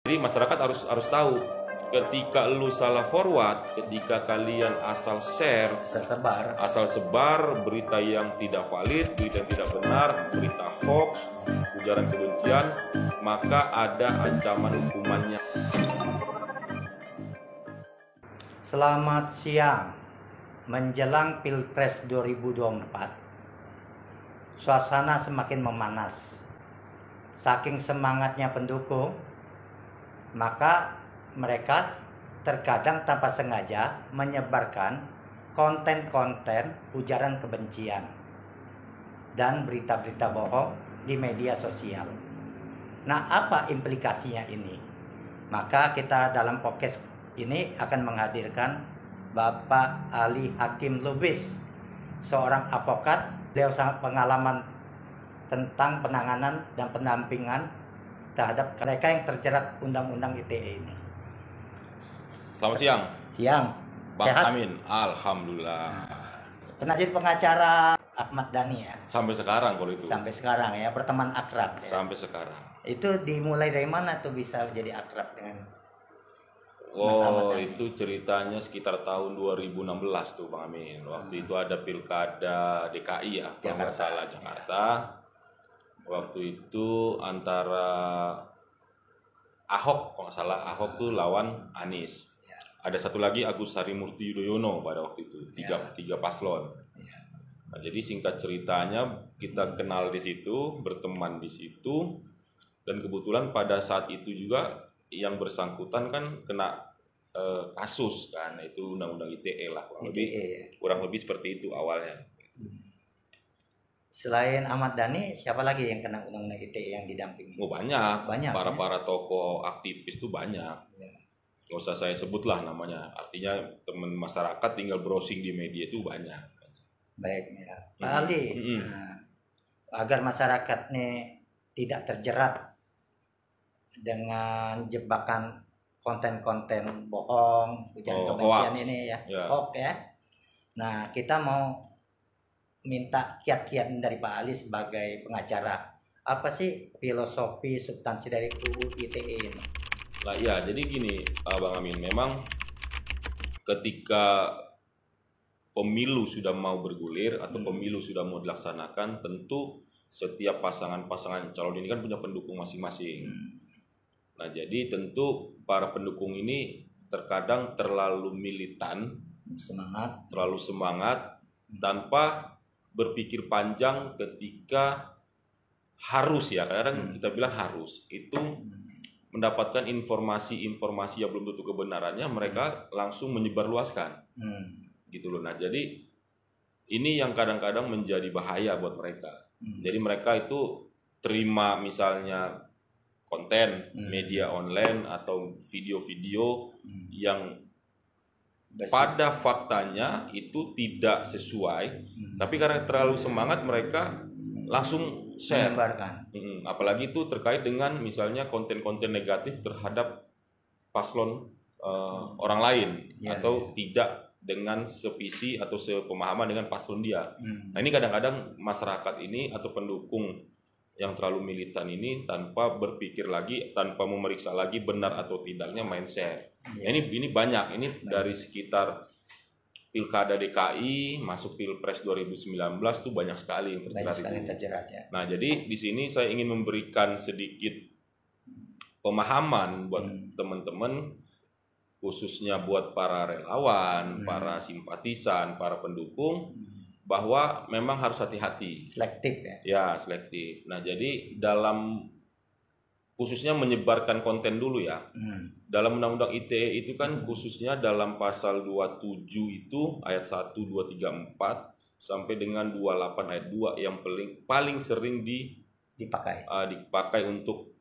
Jadi masyarakat harus tahu, ketika lu salah forward, ketika kalian asal share, asal sebar berita yang tidak valid, berita yang tidak benar, berita hoax, ujaran kebencian, maka ada ancaman hukumannya. Selamat siang. Menjelang Pilpres 2024, suasana semakin memanas. Saking semangatnya pendukung, maka mereka terkadang tanpa sengaja menyebarkan konten-konten ujaran kebencian dan berita-berita bohong di media sosial. Nah, apa implikasinya ini? Maka kita dalam podcast ini akan menghadirkan Bapak Ali Hakim Lubis, seorang advokat. Beliau sangat pengalaman tentang penanganan dan pendampingan terhadap mereka yang terjerat Undang-Undang ITE ini. Selamat siang. Siang. Bang Sehat? Amin, alhamdulillah. Pernah jadi pengacara Ahmad Dhani ya? Sampai sekarang kalau itu. Sampai sekarang ya, berteman akrab ya? Sampai sekarang. Itu dimulai dari mana tuh bisa jadi akrab dengan Oh, itu ceritanya sekitar tahun 2016 tuh Bang Amin. Waktu itu ada pilkada DKI ya, kalau nggak salah Jakarta. Waktu itu antara Ahok, kalau nggak salah Ahok tuh lawan Anies. Ada satu lagi Agus Harimurti Yudhoyono pada waktu itu, tiga paslon. Nah, jadi singkat ceritanya kita kenal di situ, berteman di situ, dan kebetulan pada saat itu juga yang bersangkutan kan kena kasus kan, itu Undang-Undang ITE lah, kurang lebih seperti itu awalnya. Selain Ahmad Dhani, siapa lagi yang kena Undang-Undang ITE yang didampingi? Oh banyak para tokoh aktivis tuh banyak. Nggak usah saya sebut lah namanya, artinya teman masyarakat tinggal browsing di media itu banyak. Baik ya, Pak Ali, agar masyarakat nih tidak terjerat dengan jebakan konten-konten bohong, ujaran kebencian hoax. ini ya, hoax ya. Nah, kita mau minta kiat-kiat dari Pak Ali sebagai pengacara. Apa sih filosofi substansi dari UU ITE ini? Nah ya, jadi gini Bang Amin, memang ketika pemilu sudah mau bergulir atau pemilu sudah mau dilaksanakan, tentu setiap pasangan-pasangan calon ini kan punya pendukung masing-masing. Nah, jadi tentu para pendukung ini terkadang terlalu militan, terlalu semangat tanpa berpikir panjang ketika harus ya, kadang-kadang kita bilang harus itu mendapatkan informasi-informasi yang belum tentu kebenarannya, mereka langsung menyebarluaskan, gitu loh. Nah, jadi ini yang kadang-kadang menjadi bahaya buat mereka. Jadi mereka itu terima misalnya konten media online atau video-video yang pada faktanya itu tidak sesuai, tapi karena terlalu semangat mereka langsung share. Apalagi itu terkait dengan misalnya konten-konten negatif terhadap paslon orang lain atau tidak dengan sevisi atau sepemahaman dengan paslon dia. Nah, ini kadang-kadang masyarakat ini atau pendukung yang terlalu militan ini tanpa berpikir lagi, tanpa memeriksa lagi benar atau tidaknya main share. Nah, ini banyak, ini dari sekitar pilkada DKI masuk Pilpres 2019 tuh banyak sekali yang terjerat ya. Nah, jadi di sini saya ingin memberikan sedikit pemahaman buat teman-teman, khususnya buat para relawan, para simpatisan, para pendukung, bahwa memang harus hati-hati. Selektif ya? Ya, selektif. Nah, jadi dalam khususnya menyebarkan konten dulu ya. Dalam Undang-Undang ITE itu kan khususnya dalam pasal 27 itu ayat 1, 2, 3, 4 sampai dengan 28 ayat 2 yang paling sering dipakai untuk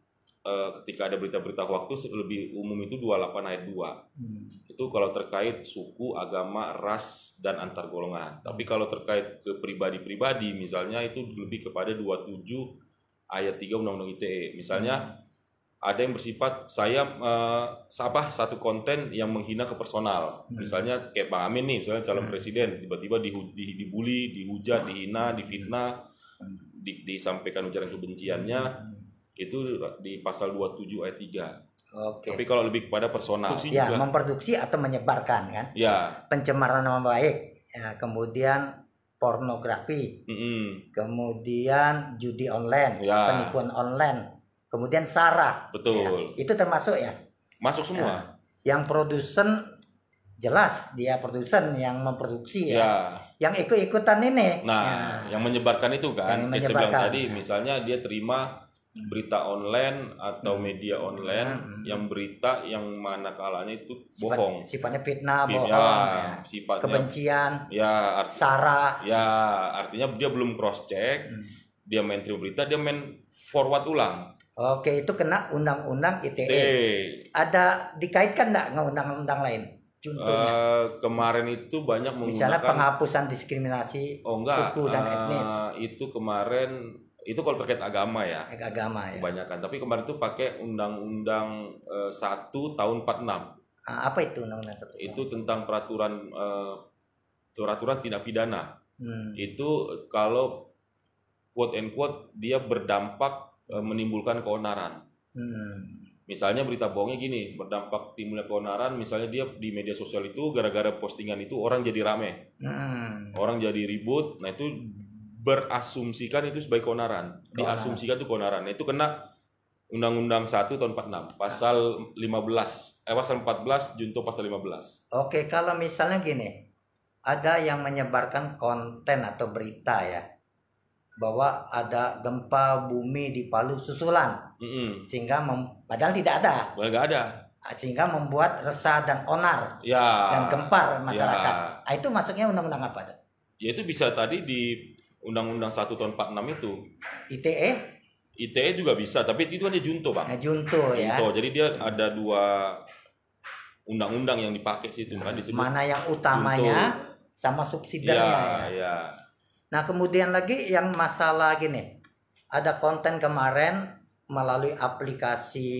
ketika ada berita-berita hoax, lebih umum itu 28 ayat 2. Itu kalau terkait suku, agama, ras, dan antar golongan. Tapi kalau terkait ke pribadi-pribadi, misalnya itu lebih kepada 27 ayat 3 Undang-Undang ITE. Misalnya ada yang bersifat satu konten yang menghina ke personal. Misalnya kayak Bang Amin nih, misalnya calon presiden, tiba-tiba dibully, dihujat, dihina, difitnah, disampaikan ujaran kebenciannya. Itu di pasal 27 ayat 3. Oke. Tapi kalau lebih kepada personal Ya, juga. memproduksi atau menyebarkan kan. Ya. Pencemaran nama baik. Ya, kemudian pornografi. Kemudian judi online, Ya. penipuan online. Kemudian SARA. Betul. Ya, itu termasuk ya. Masuk semua. Ya. Yang produsen jelas dia produsen yang memproduksi ya. Ya. Yang ikut-ikutan ini. Nah, yang menyebarkan itu kan, Yang kayak saya bilang menyebarkan. tadi, misalnya dia terima berita online atau media online yang berita yang mana kalanya itu bohong. Sifatnya fitnah, bohong, Ya, sifatnya kebencian, ya, SARA. ya, artinya dia belum cross check, dia main terima berita, dia main forward ulang. Oke, itu kena undang-undang ITE. Ada dikaitkan nggak dengan undang-undang lain? Contohnya, kemarin itu banyak misalnya menggunakan penghapusan diskriminasi suku dan etnis, itu kemarin itu kalau terkait agama ya, agama ya. kebanyakan. Tapi kemarin itu pakai undang-undang 1 tahun 46. Apa itu undang-undang 1? Itu tentang peraturan tindak pidana. Itu kalau quote and quote dia berdampak menimbulkan keonaran. Misalnya berita bohongnya gini, berdampak timbulnya keonaran, misalnya dia di media sosial itu gara-gara postingan itu orang jadi rame, orang jadi ribut, nah itu berasumsikan itu sebagai keonaran, diasumsikan itu keonaran, nah, itu kena Undang-Undang 1 tahun 46, pasal 14 junto pasal 15. Oke, kalau misalnya gini, ada yang menyebarkan konten atau berita ya, bahwa ada gempa bumi di Palu susulan, sehingga padahal tidak ada, sehingga membuat resah dan onar dan gempar masyarakat. Ya. Itu masuknya undang-undang apa? Ya itu bisa tadi di Undang-Undang 1 tahun 46 itu. ITE juga bisa, tapi itu kan dia junto, Bang. Junto ya. Jadi dia ada 2 undang-undang yang dipakai situ kan disebut. Mana yang utamanya junto sama subsidiarnya ya. Nah, kemudian lagi yang masalah gini. Ada konten kemarin melalui aplikasi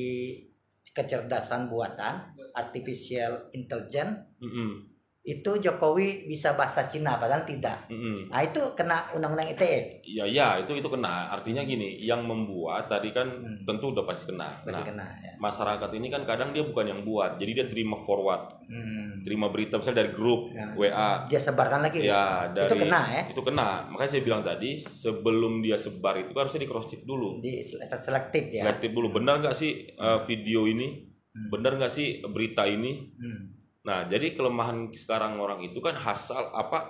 kecerdasan buatan, artificial intelligence. Itu Jokowi bisa bahasa Cina padahal tidak. Nah, itu kena undang-undang ITE. Ya, itu kena. Artinya gini, yang membuat tadi kan tentu udah pasti kena. Ya. Masyarakat ini kan kadang dia bukan yang buat, jadi dia terima forward. Terima berita misalnya dari grup WA. Dia sebarkan lagi. Ya, itu kena ya. Itu kena. Makanya saya bilang tadi, sebelum dia sebar itu harusnya di cross check dulu. Di selektif ya. Selektif dulu. Benar nggak sih video ini? Benar nggak sih berita ini? Nah, jadi kelemahan sekarang orang itu kan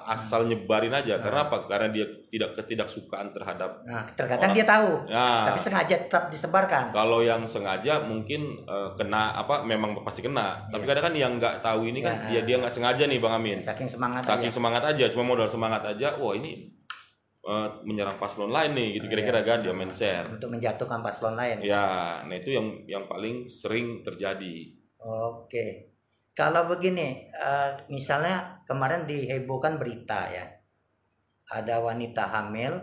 asal nyebarin aja. Karena apa? Karena dia ketidaksukaan terhadap. Nah, terkadang dia tahu, tapi sengaja tetap disebarkan. Kalau yang sengaja mungkin kena memang pasti kena. Tapi kadang kan yang nggak tahu ini kan dia nggak sengaja nih, Bang Amin. Saking semangat aja, cuma modal semangat aja. Wah, ini menyerang paslon lain nih, gitu kira-kira kan dia main share. Untuk menjatuhkan paslon lain. Ya, nah itu yang paling sering terjadi. Oke. Kalau begini, misalnya kemarin dihebohkan berita ya, ada wanita hamil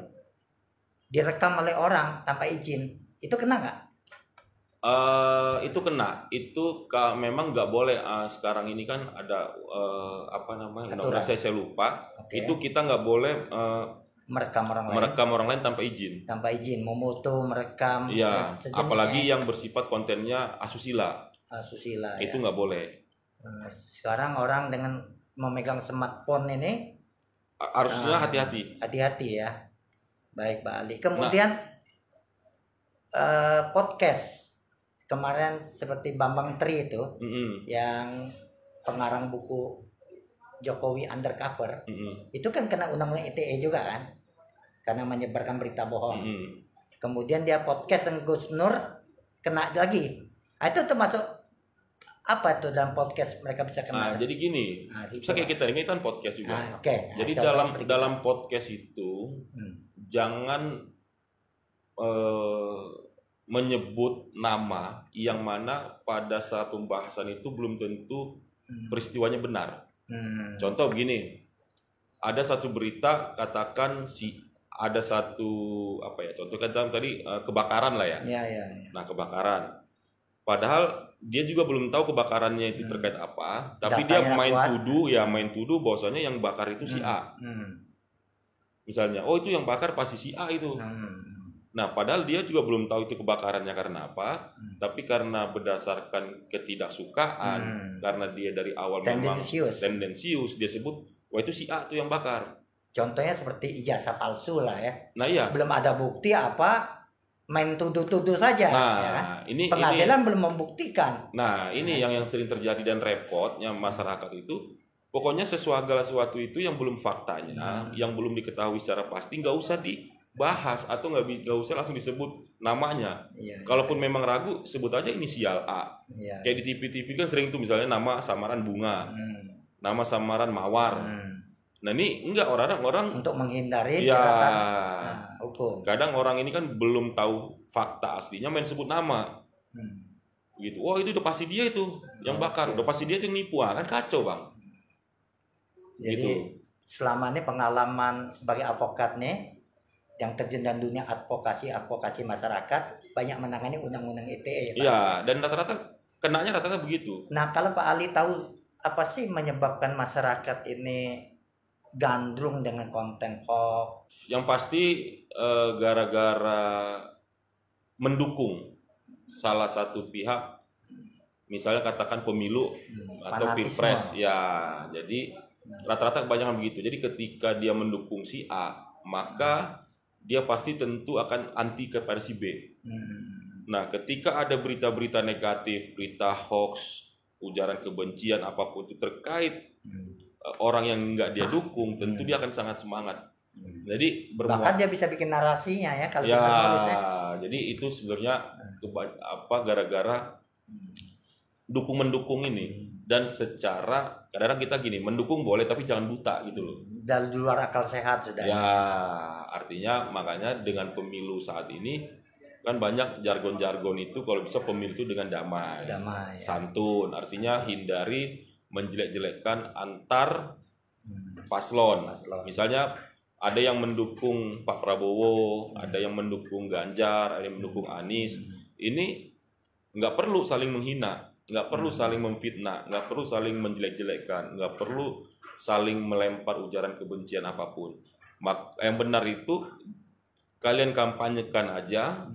direkam oleh orang tanpa izin, itu kena nggak? Itu kena, itu memang nggak boleh. Sekarang ini kan ada undang-undang saya lupa. Itu kita nggak boleh merekam orang lain tanpa izin. Tanpa izin, memoto, merekam. Iya, apalagi yang bersifat kontennya asusila. Itu nggak boleh. Sekarang orang dengan memegang smartphone ini harusnya hati-hati. Hati-hati ya. Baik, Pak Ali. Kemudian podcast kemarin seperti Bambang Tri itu, yang pengarang buku Jokowi Undercover, itu kan kena undang-undang ITE juga kan, karena menyebarkan berita bohong. Kemudian dia podcast Gus Nur kena lagi. Itu termasuk apa tuh dalam podcast mereka bisa kena? Jadi gini, bisa kayak kita ini kan podcast juga. Jadi dalam podcast itu jangan menyebut nama yang mana pada saat pembahasan itu belum tentu peristiwanya benar. Contoh begini, ada satu berita katakan ada satu contoh tadi kebakaran lah ya. Nah, kebakaran. Padahal dia juga belum tahu kebakarannya itu terkait apa, tapi dia main tuduh bahwasanya yang bakar itu si A. Misalnya, itu yang bakar pasti si A itu. Nah, padahal dia juga belum tahu itu kebakarannya karena apa, tapi karena berdasarkan ketidaksukaan, karena dia dari awal memang tendensius, dia sebut, wah itu si A tuh yang bakar. Contohnya seperti ijazah palsu lah ya. Nah iya. Belum ada bukti apa, main tuduh-tuduh saja. Nah, ya kan? Pengadilan belum membuktikan. Nah, ini yang sering terjadi dan repotnya masyarakat itu. Pokoknya segala sesuatu itu yang belum faktanya, yang belum diketahui secara pasti, nggak usah dibahas atau nggak usah langsung disebut namanya. Kalaupun memang ragu, sebut aja inisial A. Kayak di TV-TV kan sering tuh misalnya nama samaran Bunga, nama samaran Mawar. Nah ini enggak, orang untuk menghindari hukum. Kadang orang ini kan belum tahu fakta aslinya, main sebut nama. Gitu. Wah itu udah pasti dia itu yang bakar, udah pasti dia itu yang nipu, kan kacau bang. Jadi gitu. Selama ini pengalaman sebagai advokat nih yang terjun dalam dunia advokasi masyarakat, banyak menangani undang-undang ITE. Iya, dan rata-rata kenanya rata-rata begitu. Nah kalau Pak Ali tahu apa sih menyebabkan masyarakat ini gandrung dengan konten hoax? Yang pasti gara-gara mendukung salah satu pihak, misalnya katakan pemilu atau pilpres, ya jadi rata-rata kebanyakan begitu. Jadi ketika dia mendukung si A, maka dia pasti tentu akan anti kepada si B. Nah, ketika ada berita-berita negatif, berita hoax, ujaran kebencian apapun itu terkait orang yang nggak dia dukung, tentu dia akan sangat semangat. Jadi bahkan dia bisa bikin narasinya ya kalau ya. Jadi itu sebenarnya gara-gara mendukung ini. Dan secara kadang-kadang kita gini, mendukung boleh tapi jangan buta gitu loh. Dari luar akal sehat sudah. Ya, artinya makanya dengan pemilu saat ini kan banyak jargon-jargon itu kalau bisa pemilu itu dengan damai santun, artinya hindari menjelek-jelekkan antar paslon. Misalnya ada yang mendukung Pak Prabowo, ada yang mendukung Ganjar, ada yang mendukung Anies. Ini nggak perlu saling menghina, nggak perlu saling memfitnah, nggak perlu saling menjelek-jelekkan, nggak perlu saling melempar ujaran kebencian apapun. Yang benar itu kalian kampanyekan aja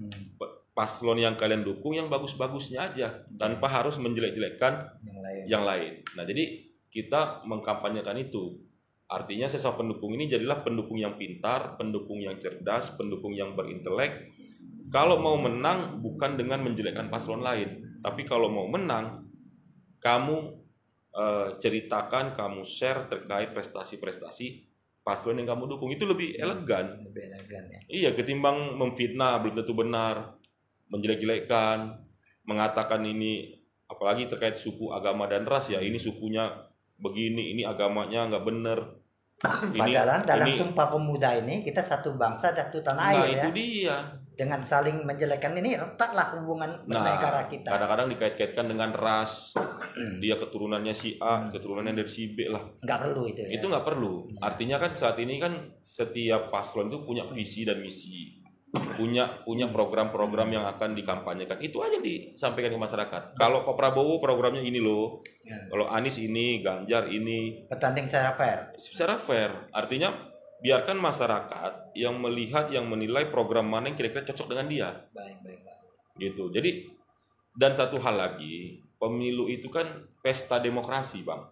paslon yang kalian dukung yang bagus-bagusnya aja, tanpa harus menjelek-jelekkan yang lain. Nah, jadi kita mengkampanyekan itu. Artinya sesama pendukung ini jadilah pendukung yang pintar, pendukung yang cerdas, pendukung yang berintelek. Kalau mau menang bukan dengan menjelekkan paslon lain, tapi kalau mau menang kamu ceritakan, kamu share terkait prestasi-prestasi paslon yang kamu dukung. Itu lebih elegan. Ya. Iya, ketimbang memfitnah belum tentu benar, menjelek-jelekkan, mengatakan ini, apalagi terkait suku, agama dan ras ya, ini sukunya begini, ini agamanya nggak bener. Padahal dalam Sumpah Pemuda ini kita satu bangsa, satu tanah air. Nah itu dia. Dengan saling menjelekkan ini retaklah hubungan bernegara kita. Kadang-kadang dikait-kaitkan dengan ras, dia keturunannya si A, keturunannya dari si B lah. Nggak perlu itu ya. Itu nggak perlu. Artinya kan saat ini kan setiap paslon itu punya visi dan misi, punya program-program yang akan dikampanyekan. Itu aja yang disampaikan ke masyarakat. Kalau Pak Prabowo programnya ini loh, kalau Anies ini, Ganjar ini. Bertanding secara fair. Secara fair, artinya biarkan masyarakat yang melihat, yang menilai program mana yang kira-kira cocok dengan dia. Baik. Gitu. Jadi, dan satu hal lagi, pemilu itu kan pesta demokrasi, Bang.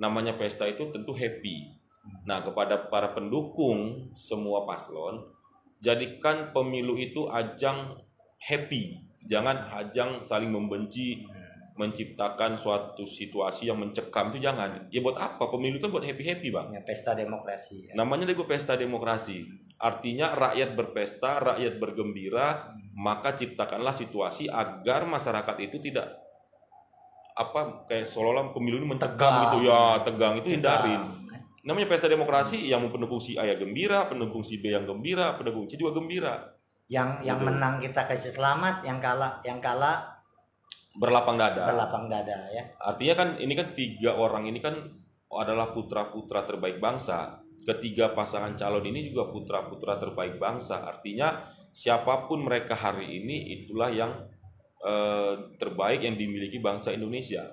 Namanya pesta itu tentu happy. Nah, kepada para pendukung semua paslon, jadikan pemilu itu ajang happy, jangan ajang saling membenci, menciptakan suatu situasi yang mencekam, itu jangan. Ya buat apa? Pemilu kan buat happy-happy, Bang. Ya, pesta demokrasi. Ya. Namanya juga pesta demokrasi. Artinya rakyat berpesta, rakyat bergembira, maka ciptakanlah situasi agar masyarakat itu tidak kayak seolah-olah pemilu ini mencekam gitu ya, tegang, itu hindarin. Namanya pesta demokrasi, yang pendukung si A ya gembira, pendukung si B yang gembira, pendukung C juga gembira. Yang menang kita kasih selamat, yang kalah berlapang dada ya. Artinya kan ini kan 3 orang ini kan adalah putra-putra terbaik bangsa. Ketiga pasangan calon ini juga putra-putra terbaik bangsa. Artinya siapapun mereka hari ini, itulah yang terbaik yang dimiliki bangsa Indonesia.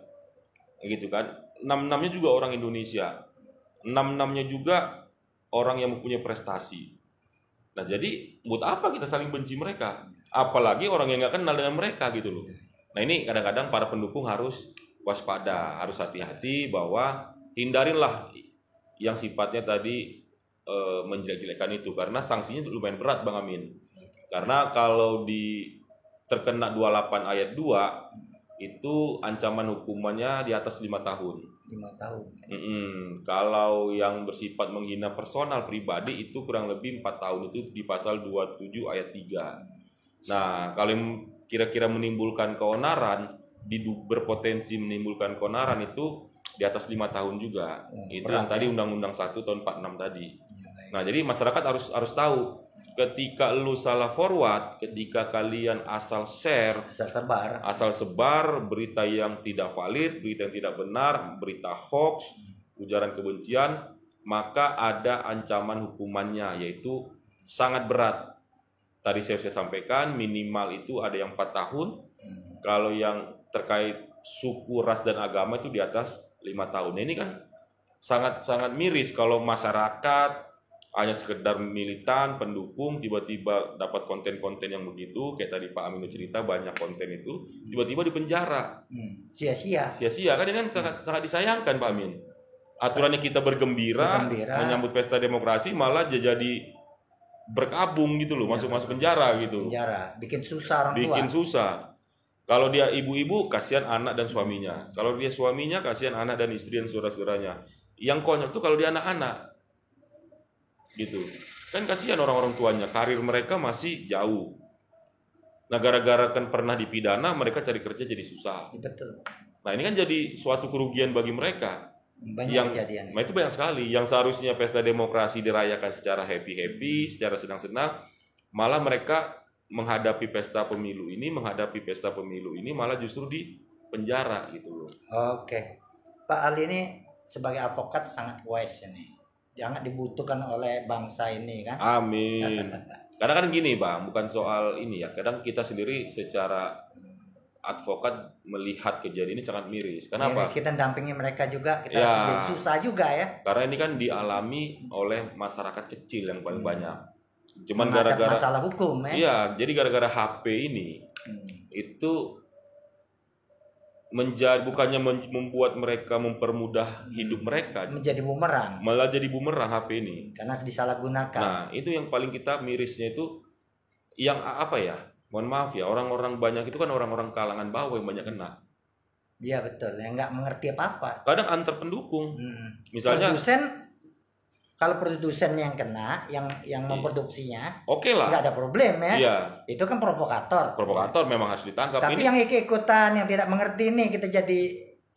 Gitu kan. 6-6-nya juga orang Indonesia. 6-6-nya juga orang yang mempunyai prestasi. Nah jadi buat apa kita saling benci mereka? Apalagi orang yang nggak kenal dengan mereka gitu loh. Nah ini kadang-kadang para pendukung harus waspada, harus hati-hati bahwa hindarilah yang sifatnya tadi menjelek-jelekan itu, karena sanksinya lumayan berat Bang Amin. Karena kalau terkena 28 ayat 2 itu ancaman hukumannya di atas 5 tahun. 5 tahun. Kalau yang bersifat menghina personal pribadi itu kurang lebih 4 tahun, itu di pasal 27 ayat 3. Nah, kalau kira-kira menimbulkan keonaran, berpotensi menimbulkan keonaran itu di atas 5 tahun juga. Itu yang tadi Undang-Undang 1 tahun 46 tadi. Nah, jadi masyarakat harus tahu, ketika lu salah forward, ketika kalian asal share, asal sebar berita yang tidak valid, berita yang tidak benar, berita hoax, ujaran kebencian, maka ada ancaman hukumannya, yaitu sangat berat. Tadi saya sudah sampaikan, minimal itu ada yang 4 tahun. Kalau yang terkait suku, ras, dan agama itu di atas 5 tahun. Nah, ini kan sangat-sangat miris kalau masyarakat hanya sekedar militan, pendukung, tiba-tiba dapat konten-konten yang begitu, kayak tadi Pak Amin cerita banyak konten itu, tiba-tiba di penjara. Sia-sia kan, ini kan sangat disayangkan Pak Amin. Aturannya kita bergembira menyambut pesta demokrasi, malah jadi berkabung gitu loh, masuk penjara gitu. Bikin susah orang tua. Bikin susah. Kalau dia ibu-ibu, kasihan anak dan suaminya. Kalau dia suaminya, kasihan anak dan istri dan saudara-saudaranya. Yang konyol tuh kalau dia anak-anak. Gitu. Kan kasihan orang-orang tuanya, karir mereka masih jauh. Nah, gara-gara kan pernah dipidana, mereka cari kerja jadi susah. Betul. Nah, ini kan jadi suatu kerugian bagi mereka. Banyak kejadian. Nah, itu banyak sekali. Yang seharusnya pesta demokrasi dirayakan secara happy-happy, secara senang-senang, malah mereka menghadapi pesta pemilu ini malah justru di penjara gitu loh. Oke. Pak Ali ini sebagai advokat sangat wise ini. Jangan dibutuhkan oleh bangsa ini kan. Amin. Karena kan gini Bang, bukan soal ini ya. Kadang kita sendiri secara advokat melihat kejadian ini sangat miris. Kenapa? Miris, kita dampingi mereka juga, kita jadi susah juga ya. Karena ini kan dialami oleh masyarakat kecil yang paling banyak. Cuman gara-gara masalah hukum ya. Iya, jadi gara-gara HP ini itu bukannya membuat mereka mempermudah hidup mereka, menjadi bumerang, malah jadi bumerang HP ini karena disalahgunakan. Nah, itu yang paling kita mirisnya itu, yang apa ya, mohon maaf ya, orang-orang banyak itu kan orang-orang kalangan bawah yang banyak kena. Iya betul, yang nggak mengerti apa-apa. Kadang antar pendukung, misalnya kalau produsen yang kena, yang memproduksinya, oke lah, nggak ada problem ya. Iya. Itu kan provokator. Provokator memang harus ditangkap. Tapi yang ikut-ikutan, yang tidak mengerti ini, kita jadi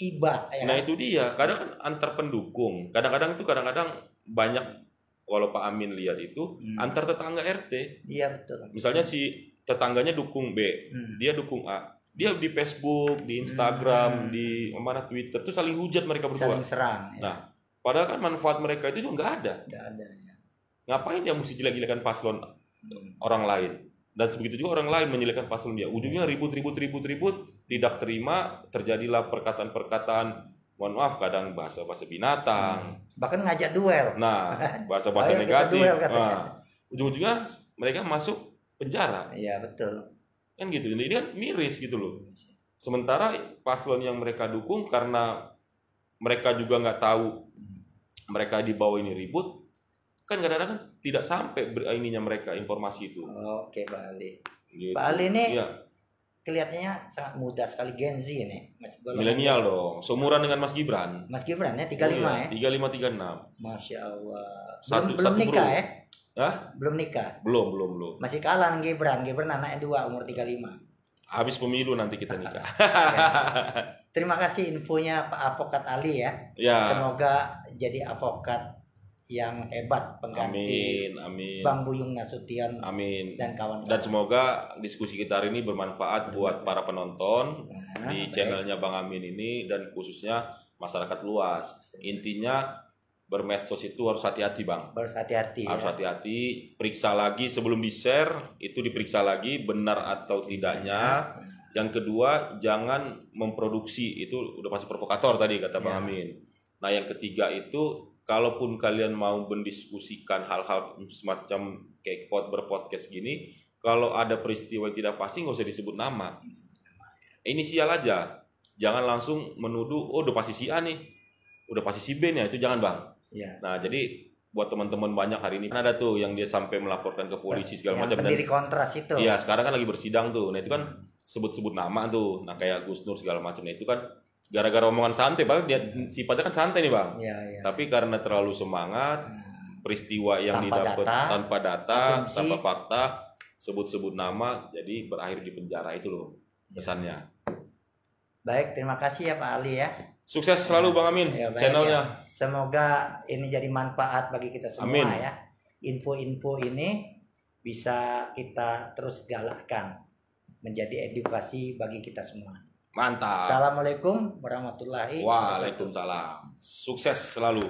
iba. Ya nah kan? Itu dia. Kadang kan antar pendukung. Kadang-kadang banyak. Kalau Pak Amin lihat itu antar tetangga RT. Iya betul. Misalnya si tetangganya dukung B, dia dukung A. Dia di Facebook, di Instagram, di Twitter tuh saling hujat mereka berdua. Saling serang. Ya. Nah. Padahal kan manfaat mereka itu juga nggak ada. Nggak ada ya. Ngapain dia mesti jelek-jelekan paslon orang lain? Dan sebegitu juga orang lain menjelekkan paslon dia. Ujungnya ribut, tidak terima, terjadilah perkataan-perkataan, mohon maaf, kadang bahasa-bahasa binatang. Bahkan ngajak duel. Nah, bahasa-bahasa negatif. Nah, ujung-ujungnya mereka masuk penjara. Iya betul. Kan gitu. Ini kan miris gitu loh. Sementara paslon yang mereka dukung, karena mereka juga nggak tahu mereka di bawah ini ribut, kan kadang-kadang kan tidak sampai mereka informasi itu. Oke Pak Ali. Gitu. Pak Ali ini kelihatannya sangat muda sekali, Gen Z ini. Milenial dong, seumuran dengan Mas Gibran. Mas Gibran ya 35 ya. 35-36. Masya Allah. Belum nikah ya? Hah? Belum nikah. Belum. Masih kalah Gibran. Gibran anaknya 2 umur 35. Habis pemilu nanti kita nikah. Terima kasih infonya Pak Advokat Ali ya. Semoga jadi advokat yang hebat pengganti amin. Bang Buyung Nasution. Amin. Dan kawan-kawan. Dan semoga diskusi kita hari ini bermanfaat buat para penonton di channelnya Bang Amin ini, dan khususnya masyarakat luas. Intinya bermedsos itu harus hati-hati Bang. Harus hati-hati. Periksa lagi sebelum di-share, itu diperiksa lagi benar atau tidaknya. Yang kedua, jangan memproduksi, itu udah pasti provokator tadi kata Bang Amin. Nah, yang ketiga itu, kalaupun kalian mau mendiskusikan hal-hal semacam kayak berpodcast gini, kalau ada peristiwa yang tidak pasti nggak usah disebut nama. Inisial aja. Jangan langsung menuduh, oh udah pasti si A nih, udah pasti si B nih, itu jangan bang. Ya. Nah jadi buat teman-teman banyak hari ini kan ada tuh yang dia sampai melaporkan ke polisi segala macam. Pendiri kontras itu. Iya sekarang kan lagi bersidang tuh. Nah itu kan sebut-sebut nama tuh. Nah kayak Gus Nur segala macam. Nah itu kan gara-gara omongan santai bang. Dia sifatnya kan santai nih bang. Ya. Tapi karena terlalu semangat, peristiwa yang didapat tanpa data, tanpa fakta, sebut-sebut nama, jadi berakhir di penjara itu loh pesannya. Baik, terima kasih ya Pak Ali ya. Sukses selalu Bang Amin channelnya. Ya. Semoga ini jadi manfaat bagi kita semua. Amin. Ya. Info-info ini bisa kita terus galakkan menjadi edukasi bagi kita semua. Mantap. Assalamualaikum warahmatullahi wabarakatuh. Waalaikumsalam. Sukses selalu.